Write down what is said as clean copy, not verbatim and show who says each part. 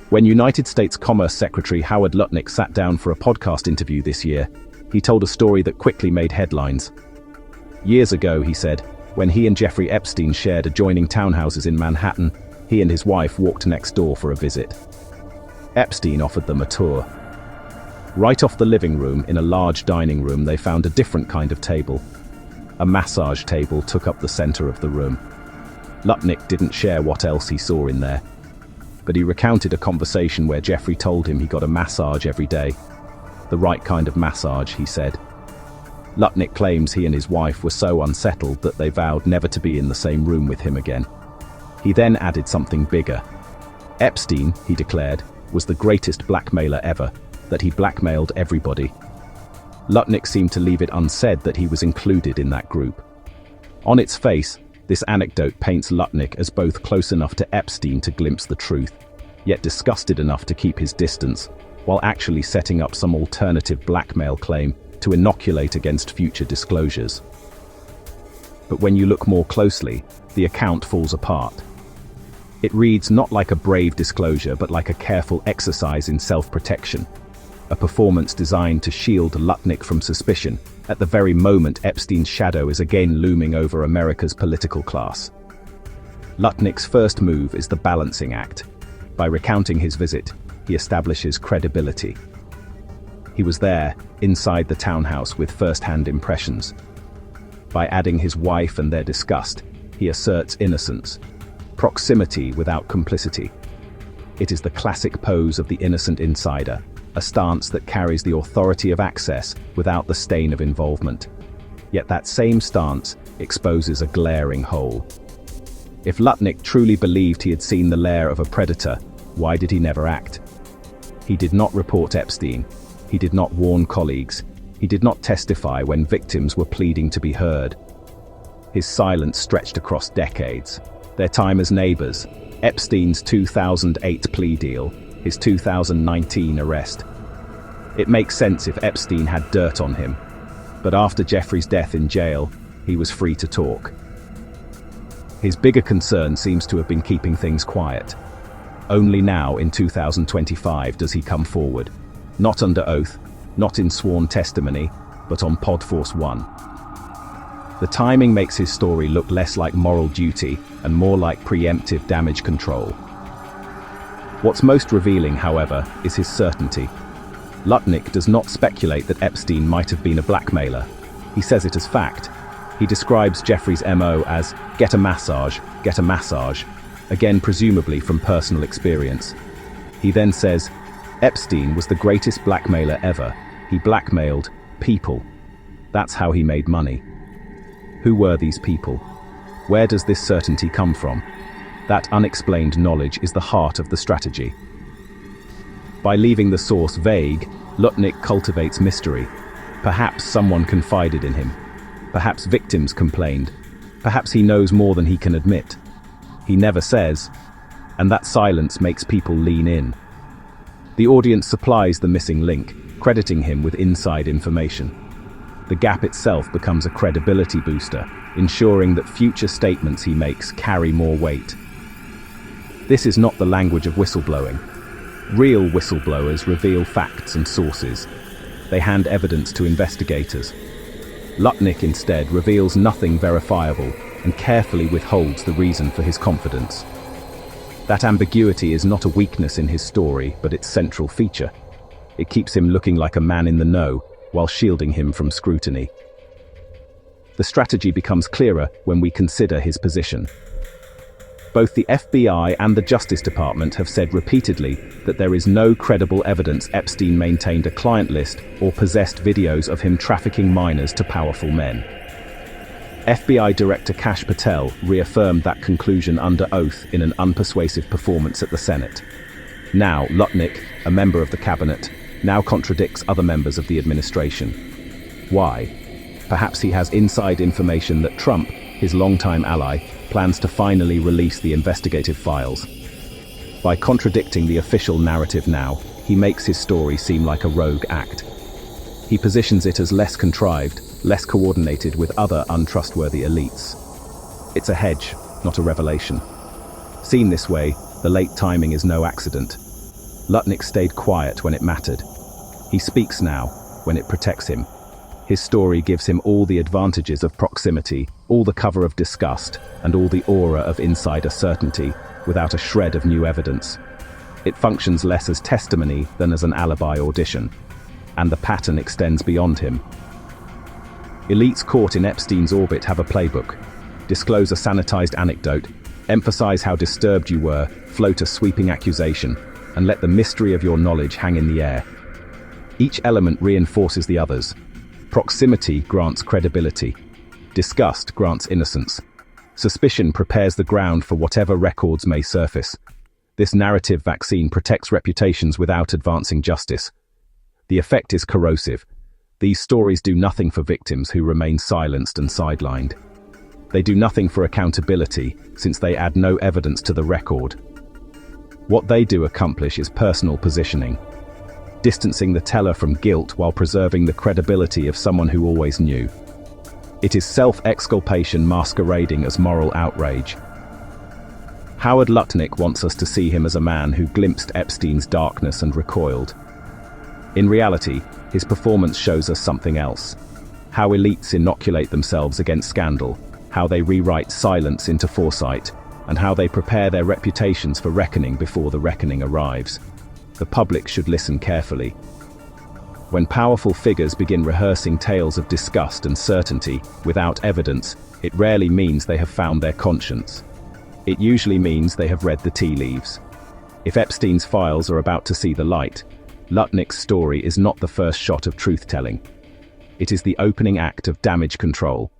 Speaker 1: When United States Commerce Secretary Howard Lutnick sat down for a podcast interview this year, he told a story that quickly made headlines. Years ago, he said, when he and Jeffrey Epstein shared adjoining townhouses in Manhattan, he and his wife walked next door for a visit. Epstein offered them a tour. Right off the living room, in a large dining room, they found a different kind of table. A massage table took up the center of the room. Lutnick didn't share what else he saw in there, but he recounted a conversation where Jeffrey told him he got a massage every day. The right kind of massage, he said. Lutnick claims he and his wife were so unsettled that they vowed never to be in the same room with him again. He then added something bigger. Epstein, he declared, was the greatest blackmailer ever, that he blackmailed everybody. Lutnick seemed to leave it unsaid that he was included in that group. On its face, this anecdote paints Lutnick as both close enough to Epstein to glimpse the truth, yet disgusted enough to keep his distance, while actually setting up some alternative blackmail claim to inoculate against future disclosures. But when you look more closely, the account falls apart. It reads not like a brave disclosure, but like a careful exercise in self-protection, a performance designed to shield Lutnick from suspicion at the very moment Epstein's shadow is again looming over America's political class. Lutnick's first move is the balancing act. By recounting his visit, he establishes credibility. He was there, inside the townhouse, with first-hand impressions. By adding his wife and their disgust, he asserts innocence. Proximity without complicity. It is the classic pose of the innocent insider, a stance that carries the authority of access without the stain of involvement. Yet that same stance exposes a glaring hole. If Lutnick truly believed he had seen the lair of a predator, why did he never act? He did not report Epstein. He did not warn colleagues. He did not testify when victims were pleading to be heard. His silence stretched across decades. Their time as neighbors, Epstein's 2008 plea deal, his 2019 arrest. It makes sense if Epstein had dirt on him, but after Jeffrey's death in jail, he was free to talk. His bigger concern seems to have been keeping things quiet. Only now, in 2025, does he come forward. Not under oath, not in sworn testimony, but on Podforce 1. The timing makes his story look less like moral duty and more like preemptive damage control. What's most revealing, however, is his certainty. Lutnick does not speculate that Epstein might have been a blackmailer. He says it as fact. He describes Jeffrey's MO as get a massage, again presumably from personal experience. He then says, Epstein was the greatest blackmailer ever. He blackmailed people. That's how he made money. Who were these people? Where does this certainty come from? That unexplained knowledge is the heart of the strategy. By leaving the source vague, Lutnick cultivates mystery. Perhaps someone confided in him. Perhaps victims complained. Perhaps he knows more than he can admit. He never says, and that silence makes people lean in. The audience supplies the missing link, crediting him with inside information. The gap itself becomes a credibility booster, ensuring that future statements he makes carry more weight. This is not the language of whistleblowing. Real whistleblowers reveal facts and sources. They hand evidence to investigators. Lutnick instead reveals nothing verifiable and carefully withholds the reason for his confidence. That ambiguity is not a weakness in his story, but its central feature. It keeps him looking like a man in the know, while shielding him from scrutiny. The strategy becomes clearer when we consider his position. Both the FBI and the Justice Department have said repeatedly that there is no credible evidence Epstein maintained a client list or possessed videos of him trafficking minors to powerful men. FBI Director Kash Patel reaffirmed that conclusion under oath in an unpersuasive performance at the Senate. Now, Lutnick, a member of the cabinet, now contradicts other members of the administration. Why? Perhaps he has inside information that Trump, his longtime ally, plans to finally release the investigative files. By contradicting the official narrative now, he makes his story seem like a rogue act. He positions it as less contrived, less coordinated with other untrustworthy elites. It's a hedge, not a revelation. Seen this way, the late timing is no accident. Lutnick stayed quiet when it mattered. He speaks now, when it protects him. His story gives him all the advantages of proximity, all the cover of disgust, and all the aura of insider certainty, without a shred of new evidence. It functions less as testimony than as an alibi audition, and the pattern extends beyond him. Elites caught in Epstein's orbit have a playbook. Disclose a sanitized anecdote, emphasize how disturbed you were, float a sweeping accusation, and let the mystery of your knowledge hang in the air. Each element reinforces the others. Proximity grants credibility. Disgust grants innocence. Suspicion prepares the ground for whatever records may surface. This narrative vaccine protects reputations without advancing justice. The effect is corrosive. These stories do nothing for victims who remain silenced and sidelined. They do nothing for accountability, since they add no evidence to the record. What they do accomplish is personal positioning, distancing the teller from guilt while preserving the credibility of someone who always knew. It is self-exculpation masquerading as moral outrage. Howard Lutnick wants us to see him as a man who glimpsed Epstein's darkness and recoiled. In reality, his performance shows us something else. How elites inoculate themselves against scandal, how they rewrite silence into foresight, and how they prepare their reputations for reckoning before the reckoning arrives. The public should listen carefully. When powerful figures begin rehearsing tales of disgust and certainty without evidence, it rarely means they have found their conscience. It usually means they have read the tea leaves. If Epstein's files are about to see the light, Lutnick's story is not the first shot of truth-telling. It is the opening act of damage control.